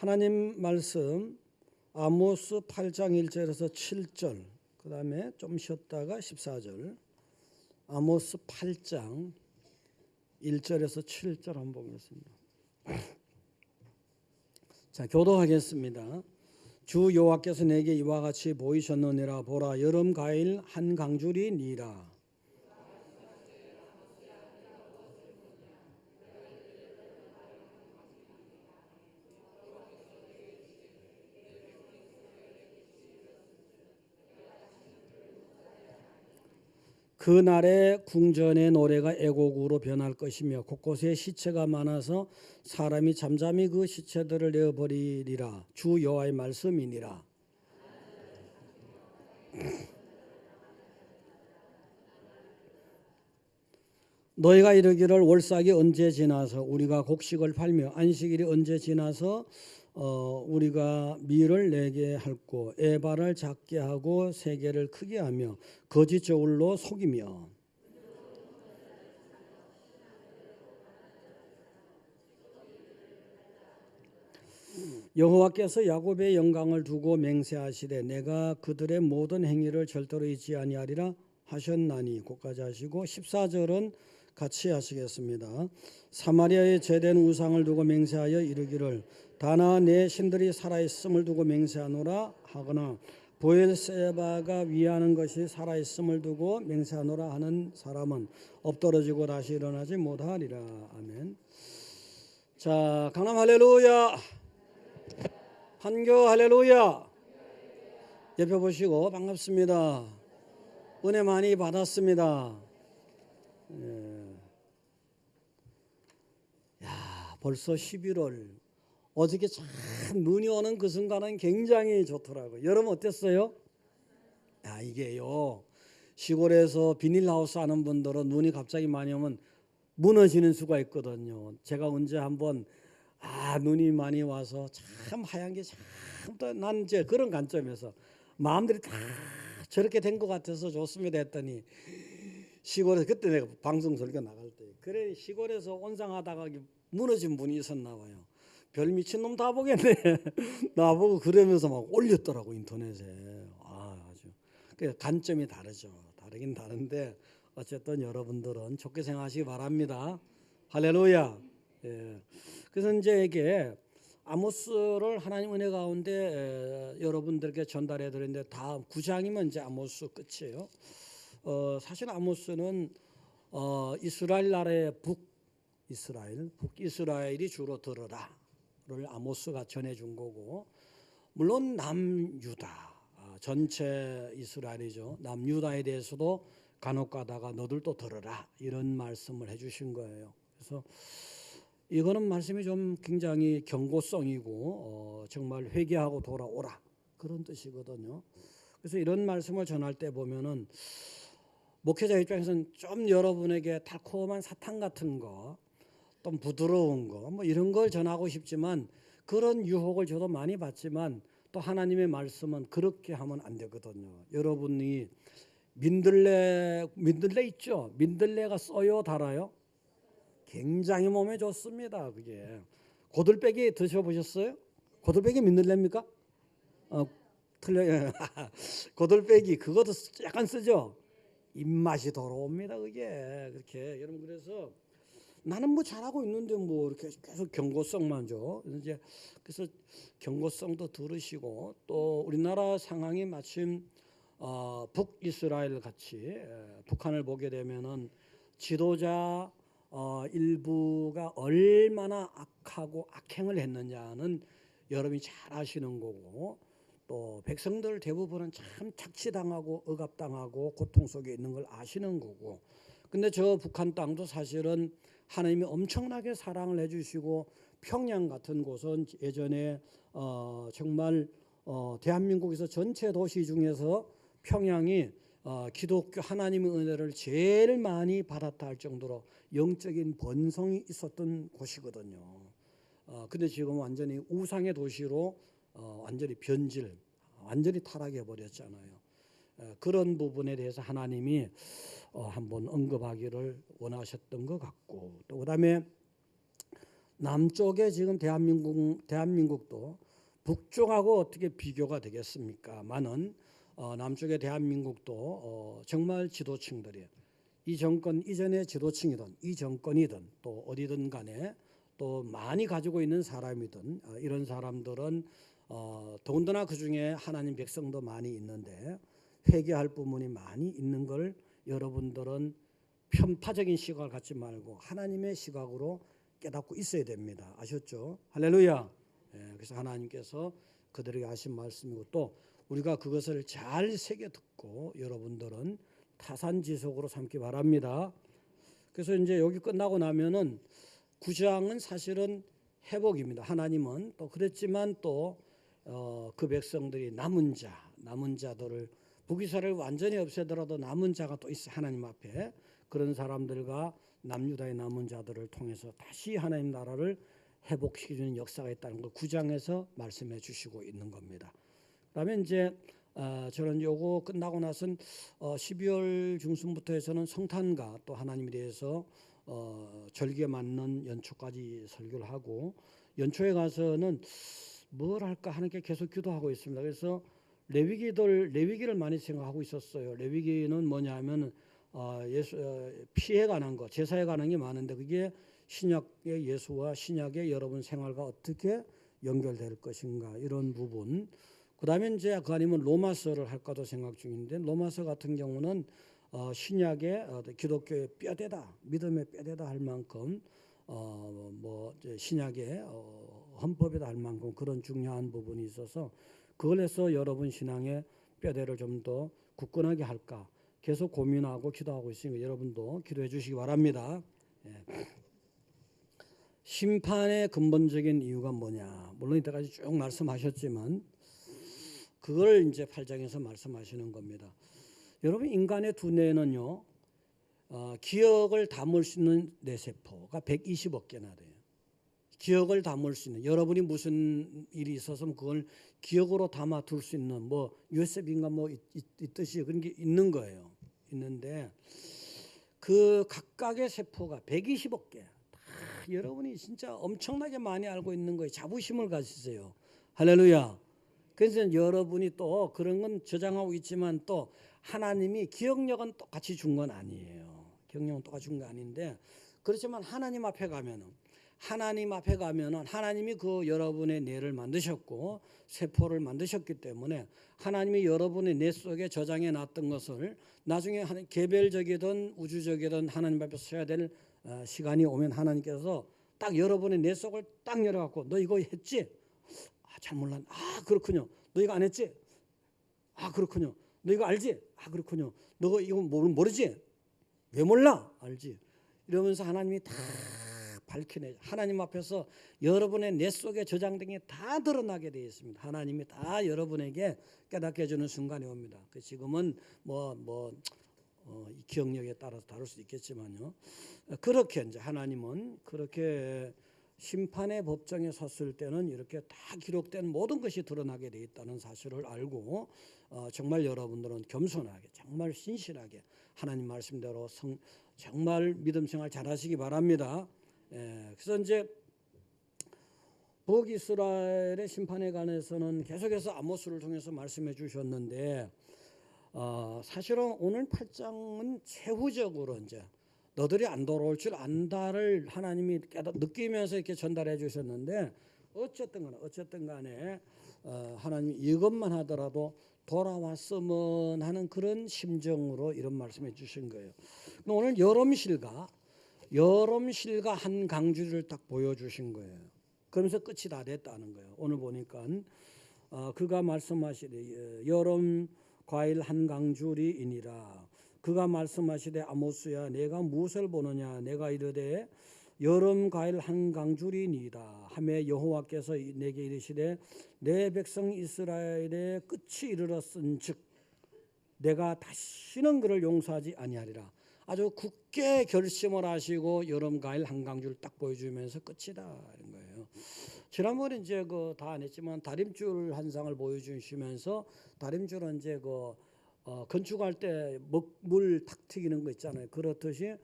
하나님 말씀 아모스 8장 1절에서 7절, 그 다음에 좀 쉬었다가 14절, 아모스 8장 1절에서 7절 한번 보겠습니다. 자, 교도하겠습니다. 주 여호와께서 내게 이와 같이 보이셨느니라. 보라, 여름 가일 한 강줄이 니라. 그날의 궁전의 노래가 애곡으로 변할 것이며 곳곳에 시체가 많아서 사람이 잠잠히 그 시체들을 내어버리리라. 주 여호와의 말씀이니라. 너희가 이르기를 월삭이 언제 지나서 우리가 곡식을 팔며 안식일이 언제 지나서 우리가 밀을 내게 할고 에바를 작게 하고 세계를 크게 하며 거짓 저울로 속이며 여호와께서 야곱의 영광을 두고 맹세하시되 내가 그들의 모든 행위를 절대로 잊지 아니하리라 하셨나니. 곧까지 하시고 14절은 같이 하시겠습니다. 사마리아에 제된 우상을 두고 맹세하여 이르기를 다나 내 신들이 살아있음을 두고 맹세하노라 하거나 보엘세바가 위하는 것이 살아있음을 두고 맹세하노라 하는 사람은 엎드러지고 다시 일어나지 못하리라. 아멘. 자, 강남 할렐루야, 판교 할렐루야. 옆에 보시고 반갑습니다. 은혜 많이 받았습니다. 벌써 11월. 어저께 참 눈이 오는 그 순간은 굉장히 좋더라고요. 여러분 어땠어요? 이게요, 시골에서 비닐하우스 하는 분들은 눈이 갑자기 많이 오면 무너지는 수가 있거든요. 제가 언제 한번 눈이 많이 와서 참 하얀 게 참 난 이제 그런 관점에서 마음들이 다 저렇게 된 것 같아서 좋습니다 했더니 시골에서, 그때 내가 방송 설교 나갈 때 그래 시골에서 온상하다가 무너진 분이 있었나 봐요. 별 미친놈 다 보겠네. 나보고 그러면서 막 올렸더라고 인터넷에. 아주 그 관점이 다르죠. 다르긴 다른데 어쨌든 여러분들은 좋게 생각하시기 바랍니다. 할렐루야. 예. 그래서 이제 이게 아모스를 하나님 은혜 가운데 여러분들께 전달해 드렸는데 다음 9장이면 이제 아모스 끝이에요. 사실 아모스는 이스라엘 나라의 북이스라엘이 주로 들으라를 아모스가 전해준 거고, 물론 남유다 전체 이스라엘이죠. 남유다에 대해서도 간혹 가다가 너들도 들으라 이런 말씀을 해주신 거예요. 그래서 이거는 말씀이 좀 굉장히 경고성이고 정말 회개하고 돌아오라 그런 뜻이거든요. 그래서 이런 말씀을 전할 때 보면은 목회자 입장에서는 좀 여러분에게 달콤한 사탕 같은 거, 좀 부드러운 거, 뭐 이런 걸 전하고 싶지만 그런 유혹을 저도 많이 받지만 또 하나님의 말씀은 그렇게 하면 안 되거든요. 여러분이 민들레 있죠? 민들레가 써요, 달아요? 굉장히 몸에 좋습니다. 그게 고들빼기 드셔보셨어요? 고들빼기 민들레입니까? 틀려요. 고들빼기 그것도 약간 쓰죠. 입맛이 돌아옵니다. 그게 그렇게 여러분. 그래서 나는 뭐 잘하고 있는데 뭐 이렇게 계속 경고성만 줘. 이제 그래서 경고성도 들으시고, 또 우리나라 상황이 마침 북이스라엘 같이 북한을 보게 되면은 지도자 일부가 얼마나 악하고 악행을 했느냐는 여러분이 잘 아시는 거고, 또 백성들 대부분은 참 착취당하고 억압당하고 고통 속에 있는 걸 아시는 거고. 근데 저 북한 땅도 사실은 하나님이 엄청나게 사랑을 해주시고, 평양 같은 곳은 예전에 정말 대한민국에서 전체 도시 중에서 평양이 기독교 하나님의 은혜를 제일 많이 받았다 할 정도로 영적인 번성이 있었던 곳이거든요. 근데 지금 완전히 우상의 도시로 완전히 변질, 완전히 타락해 버렸잖아요. 그런 부분에 대해서 하나님이 한번 언급하기를 원하셨던 것 같고, 또 그다음에 남쪽에 지금 대한민국도 북쪽하고 어떻게 비교가 되겠습니까?만은 남쪽의 대한민국도 정말 지도층들이 이 정권 이전의 지도층이든 이 정권이든 또 어디든 간에 또 많이 가지고 있는 사람이든 이런 사람들은 더군다나 그중에 하나님 백성도 많이 있는데 회개할 부분이 많이 있는 걸 여러분들은 편파적인 시각을 갖지 말고 하나님의 시각으로 깨닫고 있어야 됩니다. 아셨죠? 할렐루야. 그래서 하나님께서 그들에게 하신 말씀이고 또 우리가 그것을 잘 새겨 듣고 여러분들은 타산지석으로 삼기 바랍니다. 그래서 이제 여기 끝나고 나면은 9장은 사실은 회복입니다. 하나님은 또 그랬지만 또 그 백성들이 남은 자들을 북이스라엘을 완전히 없애더라도 남은 자가 또 있어 하나님 앞에 그런 사람들과 남유다의 남은 자들을 통해서 다시 하나님 나라를 회복시키는 역사가 있다는 걸 9장에서 말씀해 주시고 있는 겁니다. 그다음에 이제 저는 요거 끝나고 나선 12월 중순부터 해서는 성탄과 또 하나님에 대해서 절기에 맞는 연초까지 설교를 하고 연초에 가서는 뭘 할까 하는 게 계속 기도하고 있습니다. 그래서 레위기를 많이 생각하고 있었어요. 레위기는 뭐냐면 피해 관한 거, 제사에 관한 게 많은데 그게 신약의 예수와 신약의 여러분 생활과 어떻게 연결될 것인가 이런 부분. 그다음에 이제 그 아니면 로마서를 할까도 생각 중인데 로마서 같은 경우는 신약의 기독교의 뼈대다, 믿음의 뼈대다 할 만큼 뭐 신약의 헌법이다 할 만큼 그런 중요한 부분이 있어서 그걸 해서 여러분 신앙의 뼈대를 좀 더 굳건하게 할까 계속 고민하고 기도하고 있으니까 여러분도 기도해 주시기 바랍니다. 심판의 근본적인 이유가 뭐냐? 물론 이때까지 쭉 말씀하셨지만 그걸 이제 8장에서 말씀하시는 겁니다. 여러분 인간의 두뇌는요 기억을 담을 수 있는 뇌세포가 120억 개나 돼요. 기억을 담을 수 있는 여러분이 무슨 일이 있어서 그걸 기억으로 담아둘 수 있는 뭐 USB인가 뭐 있듯이 그런 게 있는 거예요. 있는데 그 각각의 세포가 120억 개. 여러분이 진짜 엄청나게 많이 알고 있는 거예요. 자부심을 가지세요. 할렐루야. 그래서 여러분이 또 그런 건 저장하고 있지만 또 하나님이 기억력은 똑같이 준 건 아니에요. 기억력은 똑같이 준 거 아닌데 그렇지만 하나님 앞에 가면은 하나님이 그 여러분의 뇌를 만드셨고 세포를 만드셨기 때문에 하나님이 여러분의 뇌 속에 저장해 놨던 것을 나중에 개별적이든 우주적이든 하나님 앞에 서야 될 시간이 오면 하나님께서 딱 여러분의 뇌 속을 딱 열어갖고 너 이거 했지? 잘 몰라. 그렇군요. 너 이거 안 했지? 그렇군요. 너 이거 알지? 그렇군요. 너 이거 모르지? 왜 몰라? 알지? 이러면서 하나님이 다 밝혀내. 하나님 앞에서 여러분의 뇌 속에 저장된 게 다 드러나게 되어 있습니다. 하나님이 다 여러분에게 깨닫게 해주는 순간이 옵니다. 지금은 기억력에 따라서 다를 수도 있겠지만요. 그렇게 이제 하나님은 그렇게 심판의 법정에 섰을 때는 이렇게 다 기록된 모든 것이 드러나게 되어 있다는 사실을 알고 정말 여러분들은 겸손하게 정말 신실하게 하나님 말씀대로 정말 믿음 생활 잘하시기 바랍니다. 그래서 이제 북이스라엘의 심판에 관해서는 계속해서 아모스를 통해서 말씀해 주셨는데 사실은 오늘 8장은 세후적으로 이제 너들이 안 돌아올 줄 안다를 하나님이 느끼면서 이렇게 전달해 주셨는데 어쨌든 간에 하나님이 이것만 하더라도 돌아왔으면 하는 그런 심정으로 이런 말씀해 주신 거예요. 오늘 여롬실과 한 강줄을 딱 보여주신 거예요. 그러면서 끝이 다 됐다는 거예요. 오늘 보니까 그가 말씀하시되 여롬 과일 한 강줄이니라. 그가 말씀하시되 아모스야 내가 무엇을 보느냐. 내가 이르되 여름 과일 한 강줄이니이다 하매 여호와께서 내게 이르시되 내 백성 이스라엘의 끝이 이르렀은즉 내가 다시는 그를 용서하지 아니하리라. 아주 굳게 결심을 하시고 여름 과일 한 강줄 딱 보여주면서 끝이다 이런 거예요. 지난번에 이제 다 안 했지만 다림줄 한 상을 보여주시면서 다림줄은 이제 건축할 때 물 탁 튀기는 거 있잖아요. 그렇듯이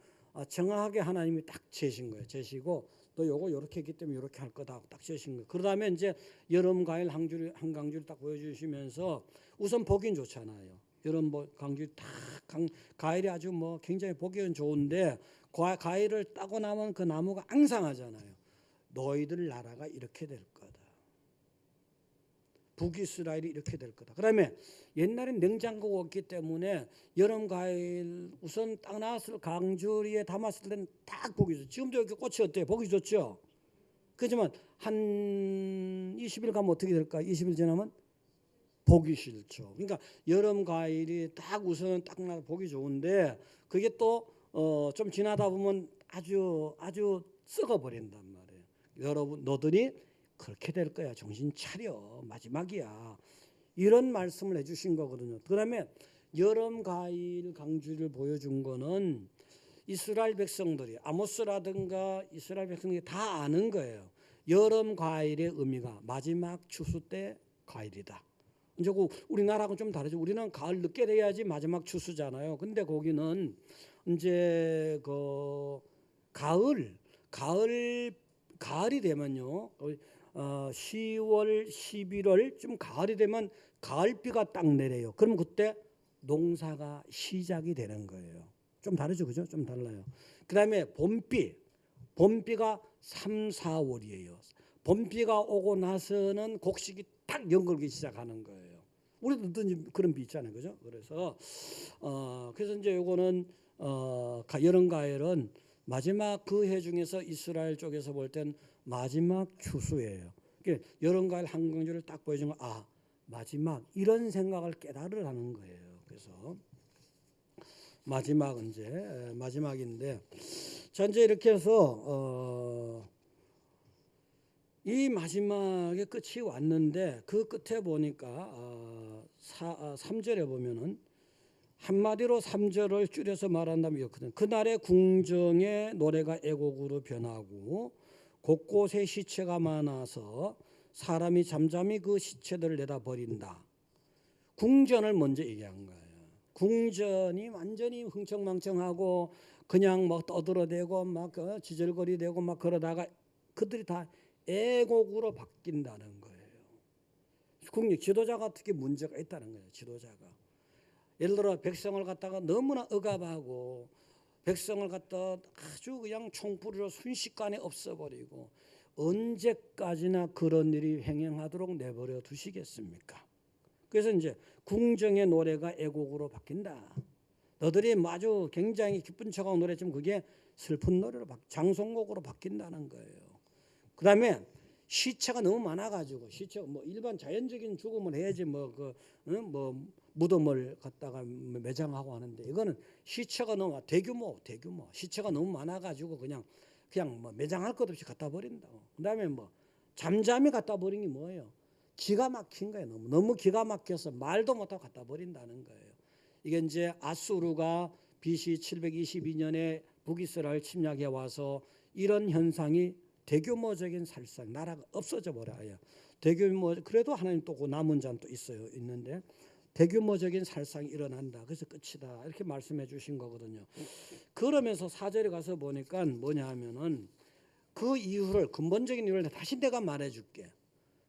정확하게 하나님이 딱 재신 거예요. 재시고 너 요거 요렇게 했기 때문에 요렇게 할 거다 하고 딱 주신 거. 그러다음에 이제 여름 과일 한 강주를 딱 보여주시면서 우선 보긴 좋잖아요. 여름 강주 딱 과일이 아주 뭐 굉장히 보기는 좋은데 과일을 따고 나면 그 나무가 앙상하잖아요. 너희들 나라가 이렇게 될 거다. 북이스라엘이 이렇게 될 거다. 그다음에 옛날엔 냉장고가 없기 때문에 여름 과일 우선 딱 나왔을 강주리에 담았을 때는 딱 보기 좋죠. 지금도 이렇게 꽃이 어때요? 보기 좋죠. 그렇지만 한 20일 가면 어떻게 될까? 20일 지나면 보기 싫죠. 그러니까 여름 과일이 딱 우선은 딱 나서 보기 좋은데 그게 또 좀 지나다 보면 아주 썩어 버린단 말이에요. 여러분 너들이 그렇게 될 거야. 정신 차려. 마지막이야. 이런 말씀을 해주신 거거든요. 그다음에 여름 과일 강주를 보여준 거는 이스라엘 백성들이 아모스라든가 이스라엘 백성들이 다 아는 거예요. 여름 과일의 의미가 마지막 추수 때 과일이다. 이제 우리나라하고는 좀 다르죠. 우리는 가을 늦게 돼야지 마지막 추수잖아요. 근데 거기는 이제 그 가을이 되면요. 10월, 11월 좀 가을이 되면 가을비가 딱 내려요. 그럼 그때 농사가 시작이 되는 거예요. 좀 다르죠, 그죠? 좀 달라요. 그다음에 봄비가 3, 4월이에요. 봄비가 오고 나서는 곡식이 딱 연걸기 시작하는 거예요. 우리도 그런 비 있잖아요, 그죠? 그래서 이제 요거는 여름 과일은 마지막 그 해 중에서 이스라엘 쪽에서 볼 땐 마지막 추수예요. 그러니까 여름 과일 한 강주를 딱 보여준 거, 마지막 이런 생각을 깨달으라는 거예요. 그래서 마지막은 이제 마지막인데, 자 이제 이렇게 해서 이 마지막에 끝이 왔는데 그 끝에 보니까 3절에 보면은 한마디로 3절을 줄여서 말한다면 이렇거든. 그날의 궁정의 노래가 애곡으로 변하고 곳곳에 시체가 많아서 사람이 잠잠히 그 시체들을 내다버린다. 궁전을 먼저 얘기한 거예요. 궁전이 완전히 흥청망청하고 그냥 막 떠들어대고 막 지절거리대고 막 그러다가 그들이 다 애곡으로 바뀐다는 거예요. 국립 지도자가 특히 문제가 있다는 거예요. 지도자가. 예를 들어 백성을 갖다가 너무나 억압하고 백성을 갖다 아주 그냥 총불으로 순식간에 없애버리고 언제까지나 그런 일이 횡행하도록 내버려 두시겠습니까? 그래서 이제 궁정의 노래가 애곡으로 바뀐다. 너들이 아주 굉장히 기쁜 척하고 노래지만 그게 슬픈 노래로 장송곡으로 바뀐다는 거예요. 그 다음에 시체가 너무 많아가지고 시체가 뭐 일반 자연적인 죽음을 해야지 뭐 무덤을 갖다가 매장하고 하는데 이거는 시체가 너무 대규모 시체가 너무 많아가지고 그냥 뭐 매장할 것 없이 갖다 버린다고. 그다음에 뭐 잠잠히 갖다 버린 게 뭐예요? 기가 막힌 거예요. 너무 기가 막혀서 말도 못하고 갖다 버린다는 거예요. 이게 이제 아수르가 BC 722년에 북이스라엘 침략해 와서 이런 현상이 대규모적인 살상, 나라가 없어져 버려요. 대규모 그래도 하나님 또 그 남은 자는 또 있는데 대규모적인 살상이 일어난다. 그래서 끝이다. 이렇게 말씀해 주신 거거든요. 그러면서 4절에 가서 보니까 뭐냐 하면은 그 이유를 근본적인 이유를 다시 내가 말해 줄게.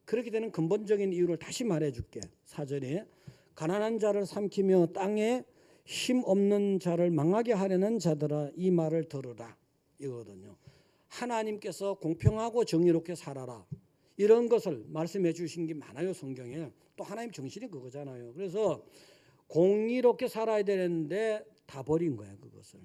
그렇게 되는 근본적인 이유를 다시 말해 줄게. 4절에 가난한 자를 삼키며 땅에 힘 없는 자를 망하게 하려는 자들아 이 말을 들으라. 이거거든요. 하나님께서 공평하고 정의롭게 살아라. 이런 것을 말씀해 주신 게 많아요. 성경에. 또 하나님 정신이 그거잖아요. 그래서 공의롭게 살아야 되는데 다 버린 거예요. 그것을.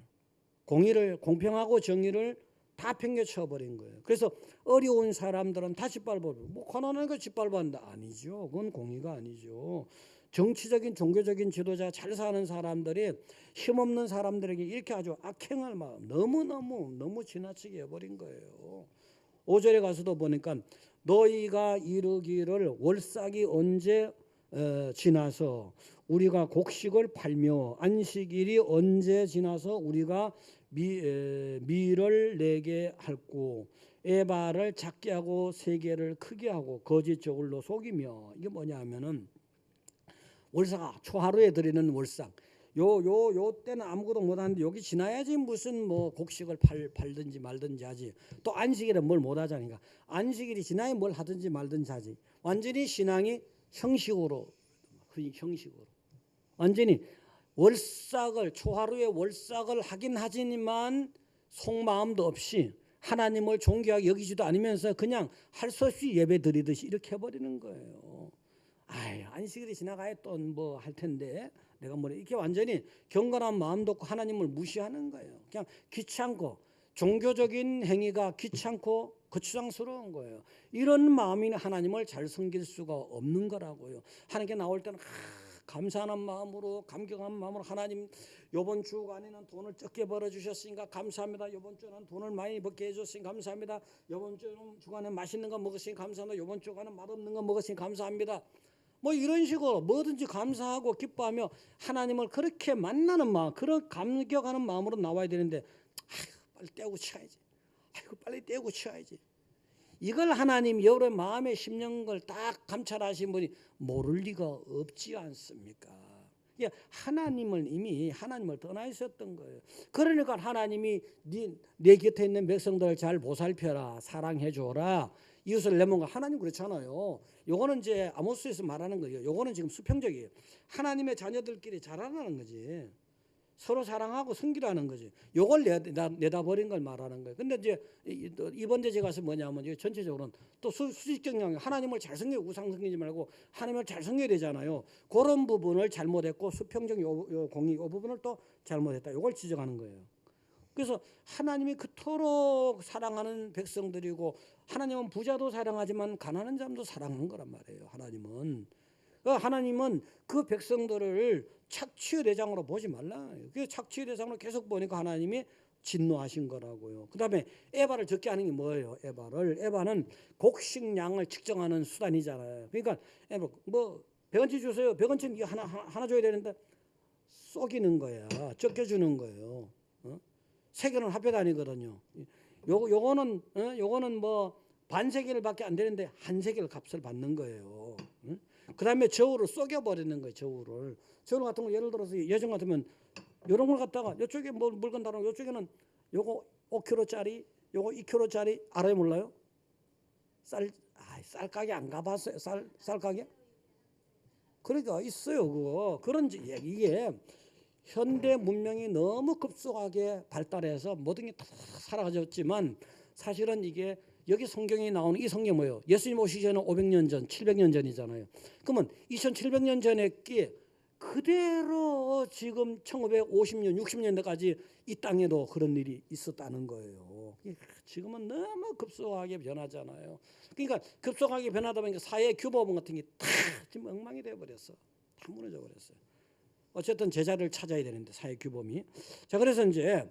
공평하고 정의를 다 팽개쳐 버린 거예요. 그래서 어려운 사람들은 다 짓밟아버리고 뭐 가난하니까 짓밟아한다. 아니죠. 그건 공의가 아니죠. 정치적인 종교적인 지도자 잘 사는 사람들이 힘없는 사람들에게 이렇게 아주 악행할 마음 너무 지나치게 해버린 거예요. 5절에 가서도 보니까 너희가 이르기를 월삭이 언제 지나서 우리가 곡식을 팔며 안식일이 언제 지나서 우리가 밀을 내게 할고 에바를 작게 하고 세계를 크게 하고 거짓 저울로 속이며 이게 뭐냐 하면은 월삭아 초하루에 드리는 월삭 요 때는 아무것도 못하는데 여기 지나야지 무슨 뭐 곡식을 팔든지 말든지 하지. 또 안식일은 뭘 못하자니까. 안식일이 지나야 뭘 하든지 말든지 하지. 완전히 신앙이 형식으로 완전히 초하루에 월삭을 하긴 하지만 속마음도 없이 하나님을 존귀하게 여기지도 않으면서 그냥 할 수 없이 예배 드리듯이 이렇게 해버리는 거예요. 안식일이 지나가야 또 뭐 할 텐데 내가 뭐 이렇게 완전히 경건한 마음도 없고 하나님을 무시하는 거예요. 그냥 귀찮고 종교적인 행위가 귀찮고 거추장스러운 거예요. 이런 마음이 하나님을 잘 섬길 수가 없는 거라고요. 하나님께 나올 때는 감사하는 마음으로 감격한 마음으로 하나님 이번 주간에는 돈을 적게 벌어주셨으니까 감사합니다. 이번 주는 돈을 많이 벌게 해줬으니까 감사합니다. 이번 주간에 맛있는 거 먹었으니까 감사합니다. 이번 주간에 맛없는 거 먹었으니까 감사합니다. 뭐 이런 식으로 뭐든지 감사하고 기뻐하며 하나님을 그렇게 만나는 마음, 그런 감격하는 마음으로 나와야 되는데 빨리 떼고 치워야지. 빨리 떼고 치워야지. 이걸 하나님 여러분의 마음에 심는 걸 딱 감찰하신 분이 모를 리가 없지 않습니까? 하나님을 이미 하나님을 떠나 있었던 거예요. 그러니까 하나님이 내 곁에 있는 백성들을 잘 보살펴라, 사랑해 줘라, 이웃을 내 몸과 하나님 그렇잖아요. 요거는 이제 아모스에서 말하는 거예요. 요거는 지금 수평적이에요. 하나님의 자녀들끼리 잘하라는 거지. 서로 사랑하고 섬기라는 거지. 요걸 내다버린 걸 말하는 거예요. 근데 이제 이번 대제 가서 뭐냐면 전체적으로는 또 수직적 영역, 하나님을 잘 섬기고 우상 섬기지 말고 하나님을 잘 섬겨야 되잖아요. 그런 부분을 잘못했고 수평적 공의 이 부분을 또 잘못했다. 요걸 지적하는 거예요. 그래서 하나님이 그토록 사랑하는 백성들이고 하나님은 부자도 사랑하지만 가난한 자도 사랑하는 거란 말이에요. 하나님은 그 백성들을 착취의 대상으로 보지 말라. 그 착취의 대상으로 계속 보니까 하나님이 진노하신 거라고요. 그 다음에 에바를 적게 하는 게 뭐예요? 에바는 곡식량을 측정하는 수단이잖아요. 그러니까 에바 뭐 100원치 주세요. 100원치 하나 줘야 되는데 쏘기는 거야. 적게 주는 거예요. 세겔은 합해 다니거든요. 요거는 뭐 반세겔밖에 안 되는데 한 세겔 값을 받는 거예요. 그 다음에 저울을 쏘겨버리는 거예요. 저울 같은 거 예를 들어서 예전 같으면 이런 걸 갖다가 이쪽에 뭐 물건 다루고 이쪽에는 요거 5kg짜리 요거 2kg짜리 알아요 몰라요? 쌀 가게 안 가봤어요? 쌀 가게? 그러니까 있어요. 그런 이게 현대 문명이 너무 급속하게 발달해서 모든 게 다 사라졌지만 사실은 이게 여기 성경에 나오는 이 성경 뭐예요? 예수님 오시기 전에 500년 전, 700년 전이잖아요. 그러면 2700년 전에 그대로 지금 1950년, 60년대까지 이 땅에도 그런 일이 있었다는 거예요. 지금은 너무 급속하게 변하잖아요. 그러니까 급속하게 변하다 보니까 사회 규범 같은 게 다 지금 엉망이 되어버렸어. 다 무너져 버렸어요. 어쨌든 제자를 찾아야 되는데 사회 규범이. 자, 그래서 이제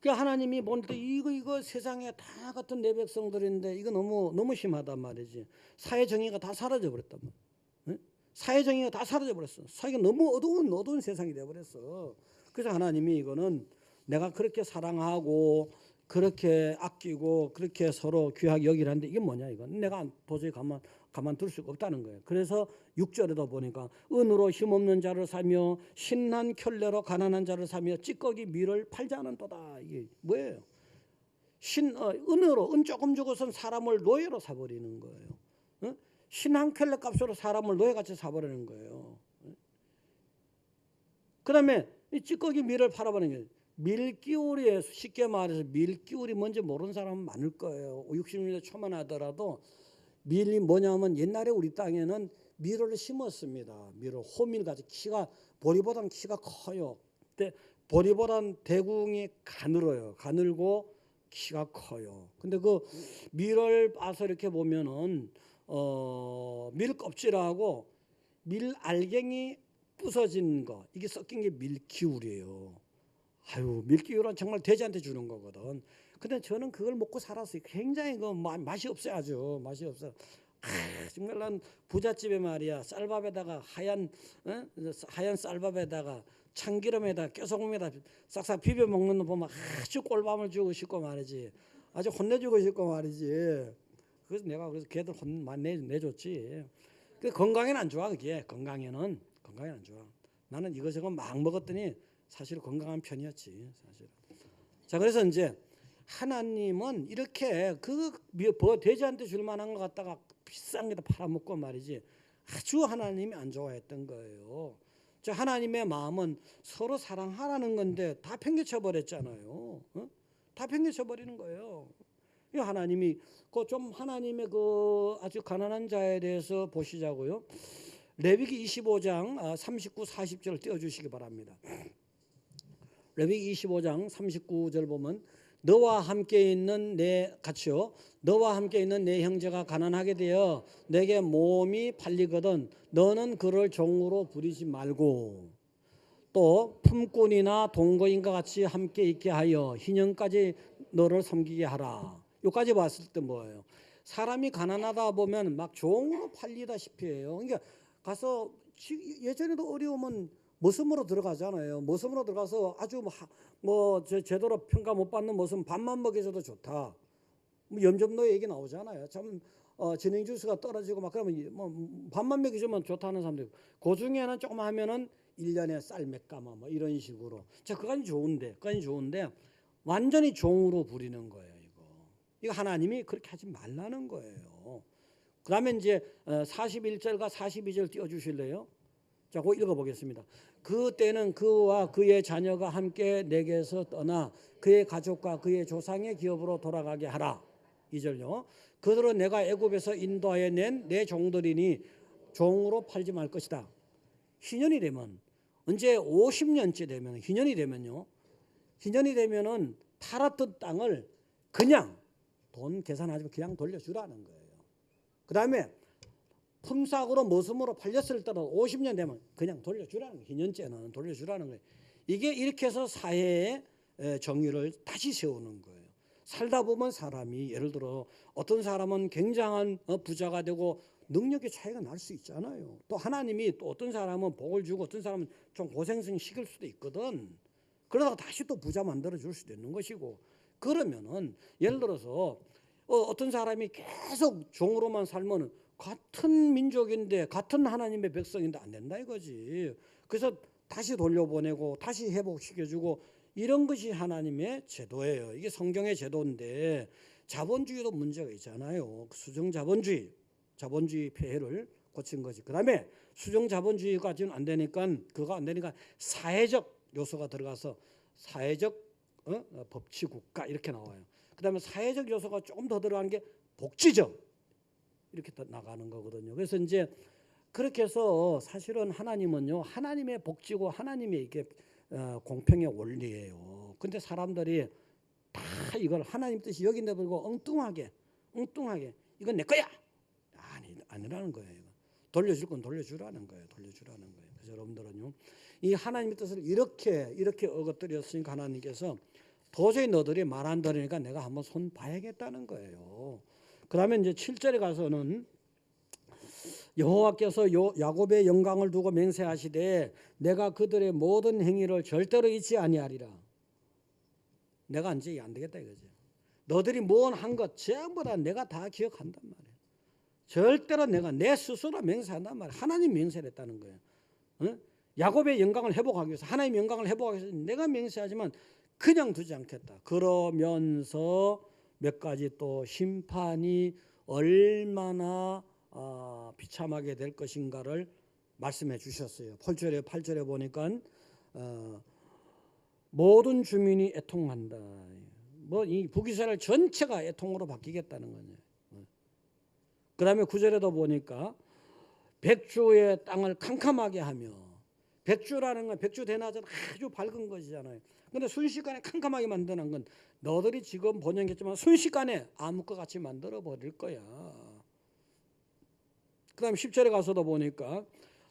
하나님이 보는데 이거 세상에 다 같은 내 백성들인데 이거 너무 심하단 말이지. 사회 정의가 다 사라져 버렸단 말이야. 사회 정의가 다 사라져 버렸어. 사회가 너무 어두운 세상이 돼 버렸어. 그래서 하나님이 이거는 내가 그렇게 사랑하고 그렇게 아끼고 그렇게 서로 귀하게 여기라는데 이게 뭐냐 이건 내가 도저히 가만둘 수가 없다는 거예요. 그래서 6절에도 보니까 은으로 힘없는 자를 사며 신난 켤레로 가난한 자를 사며 찌꺼기 밀을 팔지 않은도다. 이게 뭐예요? 은으로 은 조금 주고선 사람을 노예로 사버리는 거예요. 신 한 켤레 값으로 사람을 노예같이 사버리는 거예요. 그 다음에 이 찌꺼기 밀을 팔아버리는 거예요. 밀기울이 쉽게 말해서 밀기울이 뭔지 모르는 사람은 많을 거예요. 60년대 초만 하더라도 밀이 뭐냐면 옛날에 우리 땅에는 밀을 심었습니다. 호밀 가지 보리보다는 키가 커요. 근데 보리보다는 대궁이 가늘고 키가 커요. 근데 그 밀을 봐서 이렇게 보면은 밀 껍질하고 밀 알갱이 부서진 거 이게 섞인 게 밀기울이에요. 밀기울은 정말 돼지한테 주는 거거든. 근데 저는 그걸 먹고 살았어요. 굉장히 맛이 없어요. 아주 맛이 없어. 정말 난 부잣집에 말이야 쌀밥에다가 하얀 쌀밥에다가 참기름에다 깨소금에다 싹싹 비벼 먹는 거 보면 아주 꼴밤을 주고 싶고 말이지. 아주 혼내주고 싶고 말이지. 그래서 내가 걔들 혼 많이 내줬지. 그 건강에는 안 좋아. 그게 건강에는 안 좋아. 나는 이것저것 막 먹었더니 사실 건강한 편이었지 사실. 자, 그래서 이제 하나님은 이렇게 그 돼지한테 줄 만한 거 갖다가 비싼 게다 팔아먹고 말이지, 아주 하나님이 안 좋아했던 거예요. 자, 하나님의 마음은 서로 사랑하라는 건데 다 팽개쳐 버렸잖아요. 어? 다 팽개쳐 버리는 거예요. 이 하나님이 좀 하나님의 그 아주 가난한 자에 대해서 보시자고요. 레위기 25장 39, 40절 띄워주시기 바랍니다. 레위기 25장 39절 보면 너와 함께 있는 내 같이요. 너와 함께 있는 내 형제가 가난하게 되어 내게 몸이 팔리거든 너는 그를 종으로 부리지 말고 또 품꾼이나 동거인과 같이 함께 있게 하여 희년까지 너를 섬기게 하라. 여기까지 봤을 때 뭐예요? 사람이 가난하다 보면 막 종으로 팔리다시피 해요. 그러니까 가서 예전에도 어려우면 머슴으로 들어가잖아요. 머슴으로 들어가서 아주 제대로 평가 못 받는 머슴 밥만 먹여줘도 좋다. 뭐 염점노 얘기 나오잖아요. 참 진행 주수가 떨어지고 막 그러면 뭐 밥만 먹여주면 좋다는 사람들. 그 중에는 조금 하면은 1년에 쌀 몇 가마 뭐 이런 식으로. 자, 그건 좋은데 완전히 종으로 부리는 거예요. 이거 하나님이 그렇게 하지 말라는 거예요. 그다음에 이제 41절과 42절 띄워주실래요? 자, 그거 읽어보겠습니다. 그때는 그와 그의 자녀가 함께 내게서 떠나 그의 가족과 그의 조상의 기업으로 돌아가게 하라. 2절요. 그들은 내가 애굽에서 인도하여 낸 내 종들이니 종으로 팔지 말 것이다. 희년이 되면 언제 50년째 되면 희년이 되면은 팔았던 땅을 그냥 돈 계산하지 말고 그냥 돌려주라는 거예요. 그 다음에 품삯으로 머슴으로 팔렸을 때도 50년 되면 그냥 돌려주라는 거예요. 희년째는 돌려주라는 거예요. 이게 이렇게 해서 사회의 정의를 다시 세우는 거예요. 살다 보면 사람이 예를 들어 어떤 사람은 굉장한 부자가 되고 능력의 차이가 날 수 있잖아요. 또 하나님이 또 어떤 사람은 복을 주고 어떤 사람은 좀 고생성 시킬 수도 있거든. 그러다가 다시 또 부자 만들어 줄 수도 있는 것이고, 그러면은 예를 들어서 어떤 사람이 계속 종으로만 살면은 같은 민족인데 같은 하나님의 백성인데 안 된다 이거지. 그래서 다시 돌려보내고 다시 회복시켜주고 이런 것이 하나님의 제도예요. 이게 성경의 제도인데 자본주의도 문제가 있잖아요. 수정자본주의 폐해를 고친 거지. 그 다음에 수정자본주의까지는 안 되니까 그거 안 되니까 사회적 요소가 들어가서 사회적 법치국가 이렇게 나와요. 그 다음에 사회적 요소가 조금 더 들어가는 게 복지적 이렇게 나가는 거거든요. 그래서 이제 그렇게 해서 사실은 하나님은요, 하나님의 복지고 하나님의 이게 공평의 원리예요. 근데 사람들이 다 이걸 하나님 뜻이 여기인데 불구하고 엉뚱하게 이건 내 거야 아니라는 거예요. 돌려줄 건 돌려주라는 거예요. 그래서 여러분들은요, 이 하나님의 뜻을 이렇게 어긋들였으니까 하나님께서 도저히 너들이 말 안 들으니까 내가 한번 손 봐야겠다는 거예요. 그 다음에 이제 7절에 가서는 여호와께서 야곱의 영광을 두고 맹세하시되 내가 그들의 모든 행위를 절대로 잊지 아니하리라. 내가 이제 안 되겠다 이거지. 너들이 뭔 한 것 전부 다 내가 다 기억한단 말이에요. 절대로 내가 내 스스로 맹세한단 말이에요. 하나님 맹세를 했다는 거예요. 응? 야곱의 영광을 회복하기 위해서, 하나님의 영광을 회복하기 위해서 내가 맹세하지만 그냥 두지 않겠다. 그러면서 몇 가지 또 심판이 얼마나 비참하게 될 것인가를 말씀해 주셨어요. 8절에 보니까 모든 주민이 애통한다. 뭐 이 북이스라엘 전체가 애통으로 바뀌겠다는 거죠. 그 다음에 9절에도 보니까 백주의 땅을 캄캄하게 하며, 백주라는 건 백주 대낮은 아주 밝은 것이잖아요. 근데 순식간에 캄캄하게 만드는 건 너들이 지금 번역했지만 순식간에 암흑과 같이 만들어 버릴 거야. 그 다음에 10절에 가서도 보니까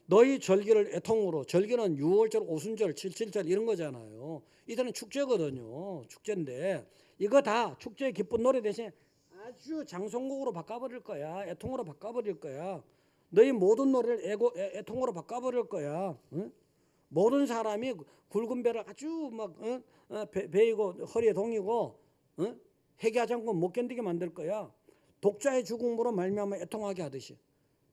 너희 절기를 애통으로, 절기는 6월절, 오순절, 77절 이런 거잖아요. 이들은 축제거든요. 축제인데 이거 다 축제의 기쁜 노래 대신에 아주 장송곡으로 바꿔버릴 거야. 애통으로 바꿔버릴 거야. 너희 모든 노래를 애통으로 바꿔버릴 거야. 응? 모든 사람이 굵은 배를 아주 막 베이고 허리에 동이고 회개하지 않고 못 견디게 만들 거야. 독자의 죽음으로 말미암아 애통하게 하듯이.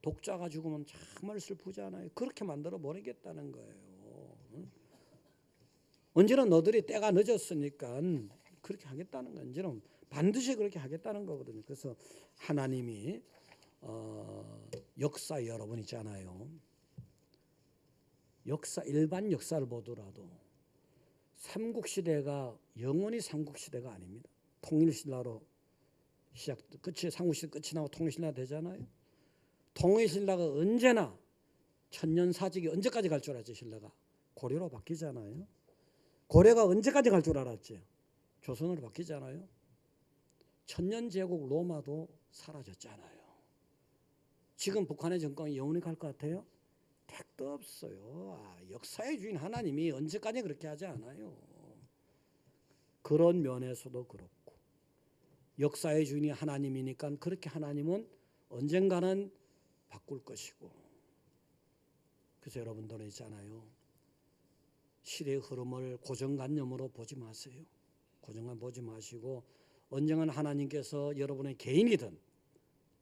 독자가 죽으면 정말 슬프잖아요. 그렇게 만들어 버리겠다는 거예요. 언제나 너들이 때가 늦었으니까 그렇게 하겠다는 건 언제나 반드시 그렇게 하겠다는 거거든요. 그래서 하나님이 역사 여러분 있잖아요. 역사 일반 역사를 보더라도 삼국시대가 영원히 삼국시대가 아닙니다. 통일신라로 시작 끝이 삼국시대 끝이 나고 통일신라 되잖아요. 통일신라가 언제나 천년사직이 언제까지 갈 줄 알았지? 신라가 고려로 바뀌잖아요. 고려가 언제까지 갈 줄 알았지? 조선으로 바뀌잖아요. 천년제국 로마도 사라졌잖아요. 지금 북한의 정권이 영원히 갈 것 같아요? 택도 없어요. 역사의 주인 하나님이 언제까지 그렇게 하지 않아요. 그런 면에서도 그렇고 역사의 주인이 하나님이니까 그렇게 하나님은 언젠가는 바꿀 것이고. 그래서 여러분들은 있잖아요. 시대의 흐름을 고정관념으로 보지 마세요. 고정관 보지 마시고 언젠가는 하나님께서 여러분의 개인이든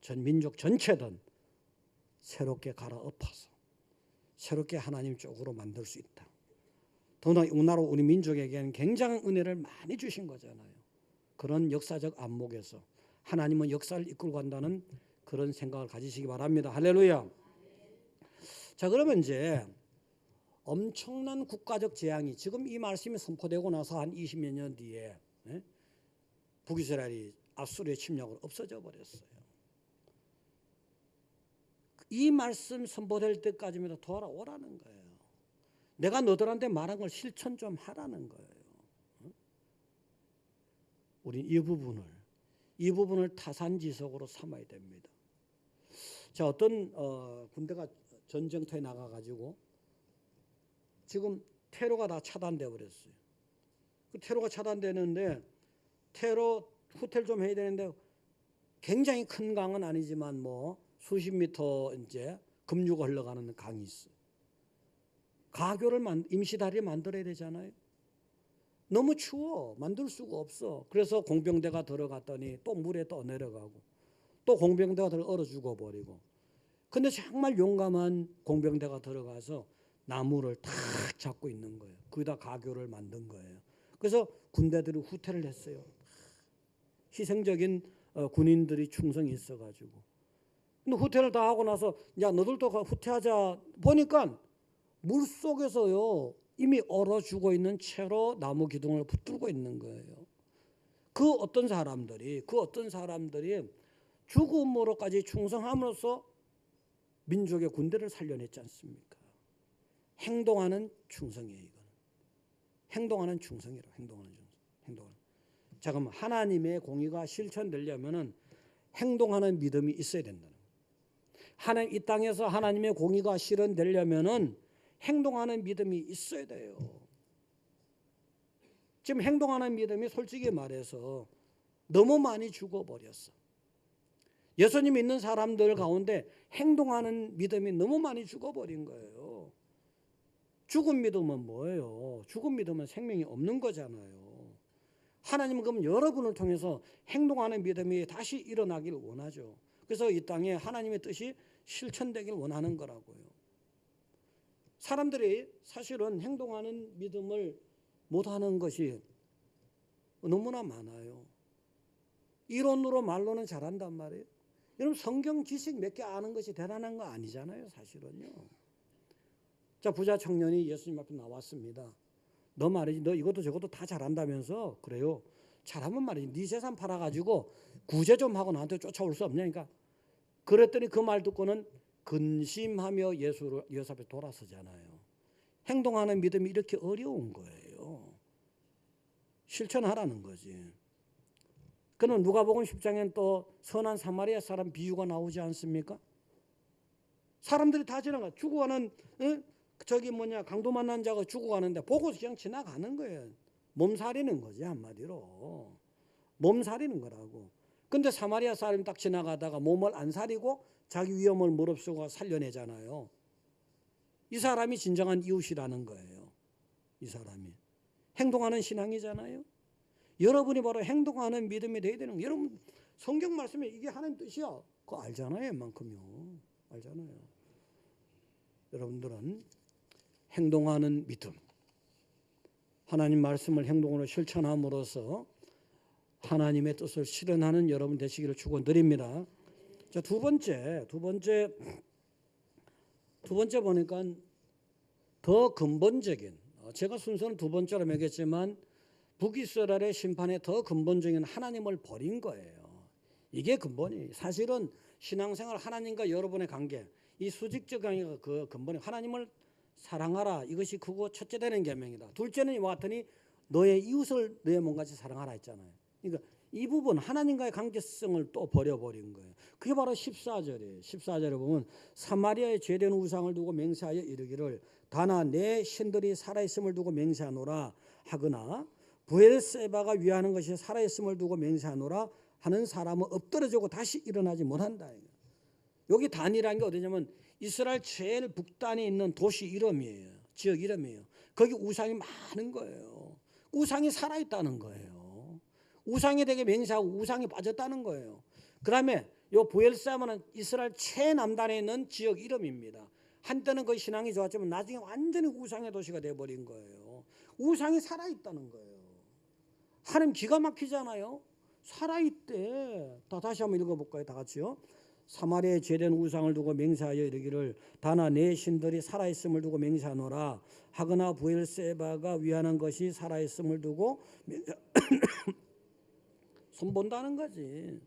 전 민족 전체든 새롭게 갈아엎어서 새롭게 하나님 쪽으로 만들 수 있다. 더구나 우리나라 우리 민족에게는 굉장한 은혜를 많이 주신 거잖아요. 그런 역사적 안목에서 하나님은 역사를 이끌고 간다는 그런 생각을 가지시기 바랍니다. 할렐루야. 자, 그러면 이제 엄청난 국가적 재앙이 지금 이 말씀이 선포되고 나서 한 20몇 년 뒤에 북이스라엘이 아수르의 침략으로 없어져 버렸어요. 이 말씀 선포될 때까지면 돌아오라는 거예요. 내가 너들한테 말한 걸 실천 좀 하라는 거예요. 우리 이 부분을 타산지석으로 삼아야 됩니다. 자, 어떤 군대가 전쟁터에 나가가지고 지금 테러가 다 차단돼 버렸어요. 그 테러가 차단되는데 테러 후퇴를 좀 해야 되는데 굉장히 큰 강은 아니지만 뭐 수십 미터 이제 급류가 흘러가는 강이 있어요. 가교를 임시다리 만들어야 되잖아요. 너무 추워 만들 수가 없어. 그래서 공병대가 들어갔더니 또 물에 또 내려가고 또 공병대가 얼어 죽어버리고. 근데 정말 용감한 공병대가 들어가서 나무를 탁 잡고 있는 거예요. 거기다 가교를 만든 거예요. 그래서 군대들이 후퇴를 했어요. 희생적인 군인들이 충성이 있어가지고. 근데 후퇴를 다 하고 나서 야 너들도 후퇴하자 보니까 물 속에서요 이미 얼어 죽어 있는 채로 나무 기둥을 붙들고 있는 거예요. 그 어떤 사람들이 죽음으로까지 충성함으로써 민족의 군대를 살려냈지 않습니까? 행동하는 충성이에요. 이거는 행동하는 충성이라고. 행동하는. 자, 그럼 하나님의 공의가 실천되려면은 행동하는 믿음이 있어야 된다는 거예요. 하나님 이 땅에서 하나님의 공의가 실현되려면은 행동하는 믿음이 있어야 돼요. 지금 행동하는 믿음이 솔직히 말해서 너무 많이 죽어버렸어. 예수님 믿는 사람들 가운데 행동하는 믿음이 너무 많이 죽어버린 거예요. 죽은 믿음은 뭐예요? 죽은 믿음은 생명이 없는 거잖아요. 하나님은 그럼 여러분을 통해서 행동하는 믿음이 다시 일어나기를 원하죠. 그래서 이 땅에 하나님의 뜻이 실천되길 원하는 거라고요. 사람들이 사실은 행동하는 믿음을 못하는 것이 너무나 많아요. 이론으로 말로는 잘한단 말이에요. 여러분 성경 지식 몇 개 아는 것이 대단한 거 아니잖아요. 사실은요. 자, 부자 청년이 예수님 앞에 나왔습니다. 너 말이지 너 이것도 저것도 다 잘한다면서. 그래요. 잘하면 말이지 네 재산 팔아가지고 구제 좀 하고 나한테 쫓아올 수 없냐니까. 그랬더니 그 말 듣고는 근심하며 예수 앞에 돌아서잖아요. 행동하는 믿음이 이렇게 어려운 거예요. 실천하라는 거지. 그는 누가복음 10장엔 또 선한 사마리아 사람 비유가 나오지 않습니까? 사람들이 다 지나가 죽어가는 강도 만난 자가 죽어가는데 보고서 그냥 지나가는 거예요. 몸살이는 거지 한마디로. 몸살이는 거라고. 근데 사마리아 사람이 딱 지나가다가 몸을 안 사리고 자기 위험을 무릅쓰고 살려내잖아요. 이 사람이 진정한 이웃이라는 거예요. 이 사람이. 행동하는 신앙이잖아요. 여러분이 바로 행동하는 믿음이 되어야 되는 거예요. 여러분 성경 말씀에 이게 하나님 뜻이야. 그거 알잖아요. 웬만큼요. 알잖아요. 여러분들은 행동하는 믿음. 하나님 말씀을 행동으로 실천함으로써 하나님의 뜻을 실현하는 여러분 되시기를 축원드립니다. 자, 두 번째 보니까 더 근본적인, 제가 순서는 두 번째로 매겼지만 북이스라엘의 심판의 더 근본적인 하나님을 버린 거예요. 이게 근본이. 사실은 신앙생활 하나님과 여러분의 관계, 이 수직적 관계가 그 근본이 하나님을 사랑하라. 이것이 크고 첫째 되는 계명이다. 둘째는 이와 같으니 너의 이웃을 너의 몸같이 사랑하라 했잖아요. 그러니까 이 부분 하나님과의 관계성을 또 버려버린 거예요. 그게 바로 14절이에요. 14절에 보면 사마리아에 죄된 우상을 두고 맹세하여 이르기를 다나 내 신들이 살아있음을 두고 맹세하노라 하거나 브엘세바가 위하는 것이 살아있음을 두고 맹세하노라 하는 사람은 엎드러지고 다시 일어나지 못한다. 여기 단이라는 게 어디냐면 이스라엘 제일 북단에 있는 도시 이름이에요. 지역 이름이에요. 거기 우상이 많은 거예요. 우상이 살아있다는 거예요. 우상에 대해 맹세하고 우상이 빠졌다는 거예요. 그 다음에 이 브엘세바는 이스라엘 최남단에 있는 지역 이름입니다. 한때는 그 신앙이 좋았지만 나중에 완전히 우상의 도시가 되어버린 거예요. 우상이 살아있다는 거예요. 하나님 기가 막히잖아요. 살아있대. 다시 한번 읽어볼까요? 다 같이요. 사마리아에 죄된 우상을 두고 맹세하여 이르기를 다나 내 신들이 살아있음을 두고 맹세하노라 하거나 브엘세바가 위하는 것이 살아있음을 두고 손본다는 거지.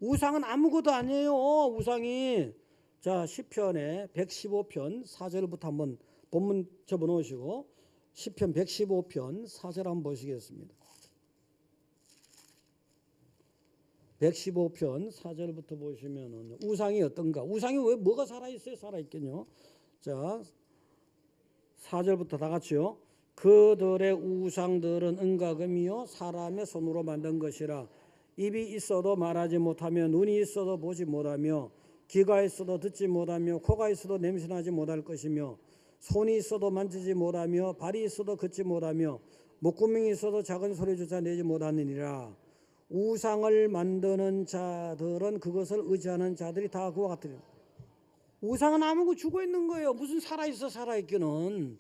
우상은 아무것도 아니에요. 우상이. 자, 시편의 115편 4절부터 한번 본문 접어놓으시고 시편 115편 4절 한번 보시겠습니다. 115편 4절부터 보시면 우상이 어떤가? 우상이 왜 뭐가 살아있어요? 살아있겠요. 자, 4절부터 다 같이요. 그들의 우상들은 은과금이요 사람의 손으로 만든 것이라 입이 있어도 말하지 못하며 눈이 있어도 보지 못하며 귀가 있어도 듣지 못하며 코가 있어도 냄새나지 못할 것이며 손이 있어도 만지지 못하며 발이 있어도 걷지 못하며 목구멍이 있어도 작은 소리조차 내지 못하느니라. 우상을 만드는 자들은 그것을 의지하는 자들이 다 그와 같으리라. 우상은 아무것도 죽어 있는 거예요. 무슨 살아있어 살아있기는.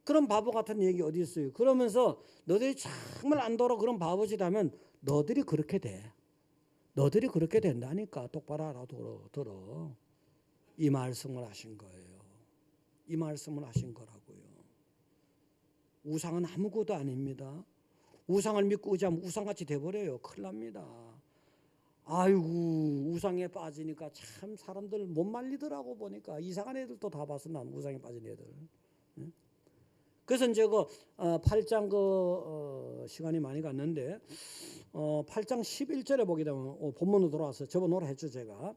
그런 바보 같은 얘기 어디 있어요. 그러면서 너희들이 정말 안 돌아 그런 바보짓하면 너희들이 그렇게 돼. 너희들이 그렇게 된다니까. 똑바로 알아들어. 이 말씀을 하신 거예요. 이 말씀을 하신 거라고요. 우상은 아무것도 아닙니다. 우상을 믿고 의지하면 우상같이 돼버려요. 큰일 납니다. 아이고 우상에 빠지니까 참 사람들 못 말리더라고. 보니까 이상한 애들도 다 봤어. 난 우상에 빠진 애들. 그래서 이제 그 8장 시간이 많이 갔는데 8장 11절에 보게 되면 본문으로 돌아와서 접어놓으라 했죠. 제가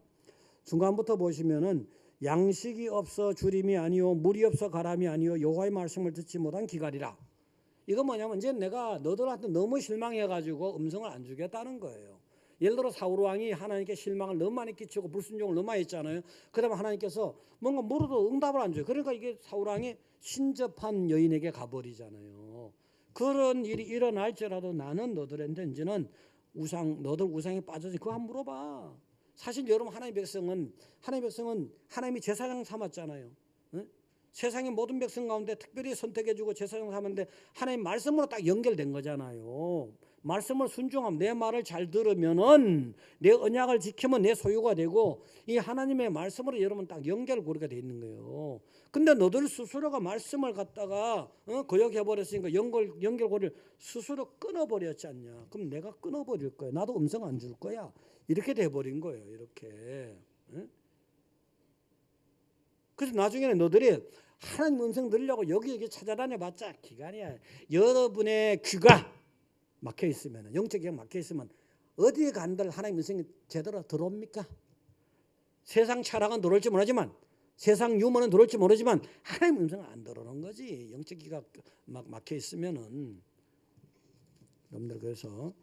중간부터 보시면은 양식이 없어 주림이 아니요 물이 없어 가람이 아니요 여호와의 말씀을 듣지 못한 기갈이라. 이거 뭐냐면 이제 내가 너들한테 너무 실망해가지고 음성을 안 주겠다는 거예요. 예를 들어 사울 왕이 하나님께 실망을 너무 많이 끼치고 불순종을 너무 많이 했잖아요. 그다음에 하나님께서 뭔가 물어도 응답을 안 줘요. 그러니까 이게 사울 왕이 신접한 여인에게 가버리잖아요. 그런 일이 일어날지라도 나는 너들한테 이제는 너들 우상에 빠져서 그거 한번 물어봐. 사실 여러분 하나님의 백성은 하나님이 제사장 삼았잖아요. 응? 세상의 모든 백성 가운데 특별히 선택해주고 제사장 삼았는데 하나님 말씀으로 딱 연결된 거잖아요. 말씀을 순종하면 내 말을 잘 들으면은 내 언약을 지키면 내 소유가 되고 이 하나님의 말씀으로 여러분 딱 연결고리가 돼 있는 거예요. 근데 너들 스스로가 말씀을 갖다가 거역해버렸으니까 연결고리를 스스로 끊어버렸지 않냐. 그럼 내가 끊어버릴 거야. 나도 음성 안 줄 거야. 이렇게 돼버린 거예요. 이렇게. 그래서 나중에는 너들이 하나님 음성 들으려고 여기 찾아다녀봤자 기간이야. 여러분의 귀가 막혀 있으면, 영적 귀가 막혀 있으면 어디에 간들 하나님 음성이 제대로 들어옵니까? 세상 철학은 들어올지 모르지만, 세상 유머는 들어올지 모르지만 하나님 음성은 안 들어오는 거지. 영적 귀가 막 막혀 있으면은. 여러분들 그래서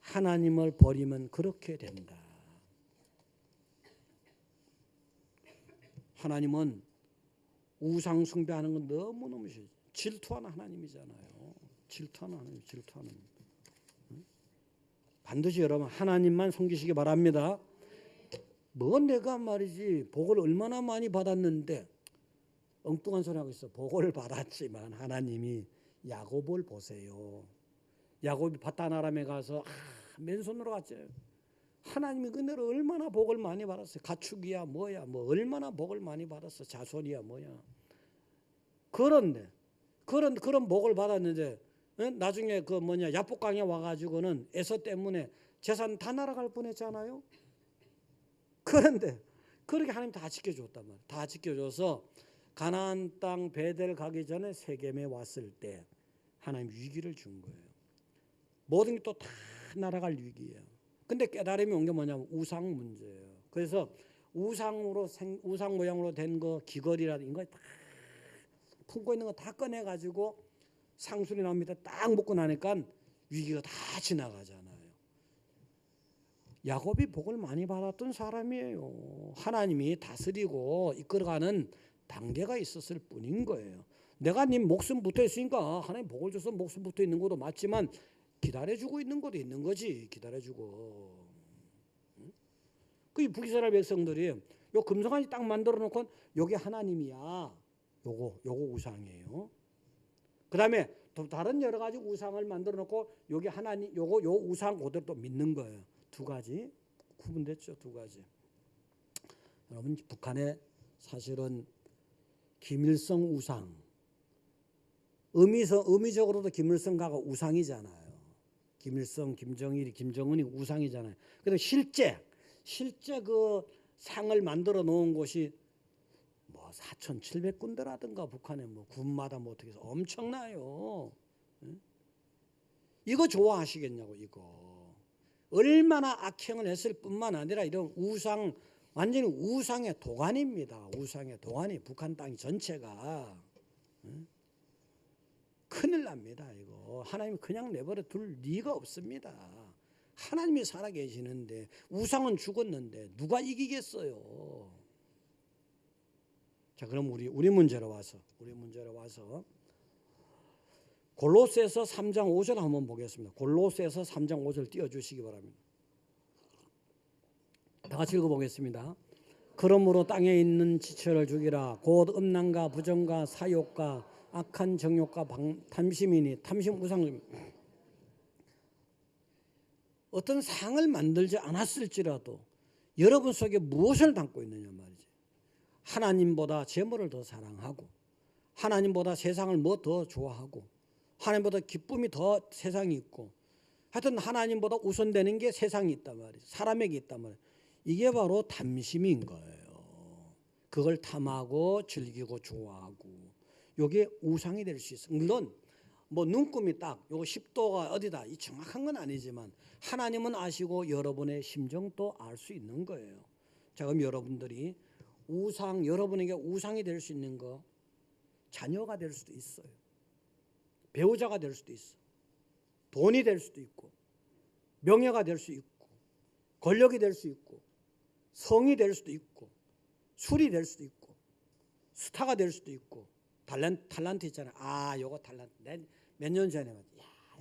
하나님을 버리면 그렇게 된다. 하나님은 우상 숭배하는 건 너무너무 싫어요. 질투하는 하나님이잖아요. 질투하는 하나님, 질투하는. 반드시 여러분 하나님만 섬기시기 바랍니다. 뭐 내가 말이지 복을 얼마나 많이 받았는데 엉뚱한 소리 하고 있어. 복을 받았지만 하나님이 야곱을 보세요. 야곱이 바다나람에 가서 맨손으로 갔죠. 하나님이 그네를 얼마나 복을 많이 받았어요. 가축이야 뭐야 뭐 얼마나 복을 많이 받았어. 자손이야 뭐야. 그런데 그런 복을 받았는데 나중에 그 야복강에 와가지고는 에서 때문에 재산 다 날아갈 뻔했잖아요. 그런데 그렇게 하나님 다 지켜줬단 말이에요. 다 지켜줘서 가나안 땅 베델 가기 전에 세겜에 왔을 때 하나님 위기를 준 거예요. 모든 게 또 다 날아갈 위기예요. 근데 깨달음이 온 게 뭐냐면 우상 문제예요. 그래서 우상 모양으로 된 거 귀걸이라든가 이거 다 품고 있는 거 다 꺼내가지고 상술이 나옵니다. 딱 먹고 나니까 위기가 다 지나가잖아요. 야곱이 복을 많이 받았던 사람이에요. 하나님이 다스리고 이끌어가는 단계가 있었을 뿐인 거예요. 내가 네 목숨 붙어 있으니까 하나님 복을 줘서 목숨 붙어 있는 것도 맞지만 기다려주고 있는 것도 있는 거지. 기다려주고. 그 북이스라엘 백성들이 요 금송아지 딱 만들어 놓고 요게 하나님이야. 요거 우상이에요. 그 다음에 또 다른 여러 가지 우상을 만들어 놓고 요게 하나님, 요 우상 그대로 또 믿는 거예요. 두 가지 구분됐죠. 두 가지. 여러분 북한에 사실은 김일성 우상, 의미적으로도 김일성가가 우상이잖아요. 김일성, 김정일이, 김정은이 우상이잖아요. 그런데 실제 그 상을 만들어 놓은 곳이 뭐 4,700군데라든가 북한에 뭐 군마다 뭐 어떻게 해서 엄청나요. 이거 좋아하시겠냐고. 이거 얼마나 악행을 했을 뿐만 아니라 이런 우상, 완전히 우상의 도가니입니다. 우상의 도가니. 북한 땅 전체가 큰일 납니다. 이거 하나님이 그냥 내버려 둘 리가 없습니다. 하나님이 살아계시는데 우상은 죽었는데 누가 이기겠어요. 자, 그럼 우리 문제로 와서 골로새서 3장 5절 한번 보겠습니다. 골로새서 3장 5절 띄워주시기 바랍니다. 다 같이 읽어보겠습니다. 그러므로 땅에 있는 지체를 죽이라. 곧 음란과 부정과 사욕과 악한 정욕과 탐심이니. 탐심 우상. 어떤 상을 만들지 않았을지라도 여러분 속에 무엇을 담고 있느냐 말이지. 하나님보다 재물을 더 사랑하고 하나님보다 세상을 뭐 더 좋아하고 하나님보다 기쁨이 더 세상에 있고 하여튼 하나님보다 우선되는 게 세상에 있단 말이에요. 사람에게 있단 말이에요. 이게 바로 탐심인 거예요. 그걸 탐하고 즐기고 좋아하고 이게 우상이 될 수 있어요. 물론 뭐 눈금이 딱 요거 10도가 어디다 이 정확한 건 아니지만 하나님은 아시고 여러분의 심정도 알 수 있는 거예요. 자, 그럼 여러분들이 여러분에게 우상이 될 수 있는 거 자녀가 될 수도 있어요. 배우자가 될 수도 있어. 돈이 될 수도 있고 명예가 될 수 있고 권력이 될 수 있고 성이 될 수도 있고 술이 될 수도 있고 스타가 될 수도 있고 탤런트 있잖아요. 요거 탤런트. 몇 년 전에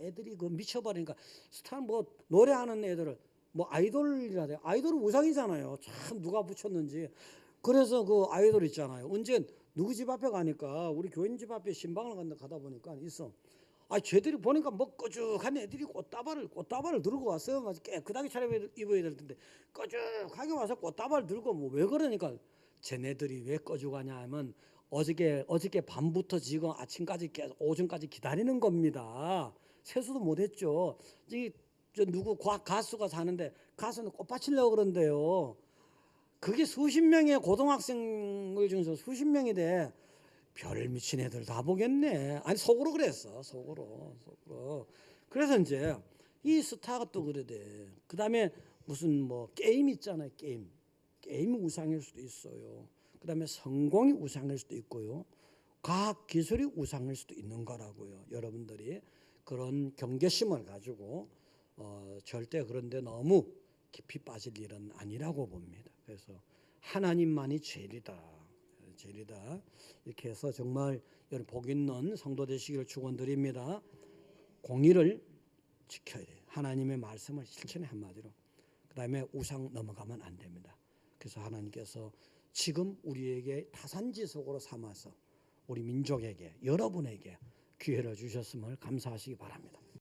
애들이 그 미쳐버리니까 스타는 뭐 노래하는 애들을 뭐 아이돌이라 돼요. 아이돌은 우상이잖아요. 참 누가 붙였는지. 그래서 그 아이돌 있잖아요. 언제 누구 집 앞에 가니까 우리 교인 집 앞에 신방을 가다 보니까 있어. 쟤들이 보니까 뭐 꺼죽한 애들이 꽃다발을 들고 왔어요. 맞아. 깨끗하게 차려입어야 될 텐데 꺼죽하게 와서 꽃다발 들고 뭐 왜 그러니까 쟤네들이 왜 꺼죽하냐 하면 어저께 밤부터 지금 아침까지 오전까지 기다리는 겁니다. 세수도 못했죠. 누구 가수가 사는데 가수는 꽃 받치려고 그런대요. 그게 수십 명의 고등학생을 중에서 수십 명이 돼. 별 미친 애들 다 보겠네. 속으로 그랬어. 속으로. 그래서 이제 이 스타가 또 그러대. 그 다음에 무슨 뭐 게임 있잖아요. 게임이 우상일 수도 있어요. 그 다음에 성공이 우상일 수도 있고요. 과학 기술이 우상일 수도 있는 거라고요. 여러분들이 그런 경계심을 가지고 절대 그런데 너무 깊이 빠질 일은 아니라고 봅니다. 그래서 하나님만이 제일이다. 이렇게 해서 정말 여러분 복 있는 성도 되시기를 축원드립니다. 공의를 지켜야 돼요. 하나님의 말씀을 실천해 한마디로. 그 다음에 우상 넘어가면 안 됩니다. 그래서 하나님께서 지금 우리에게 타산지석으로 삼아서 우리 민족에게 여러분에게 기회를 주셨음을 감사하시기 바랍니다.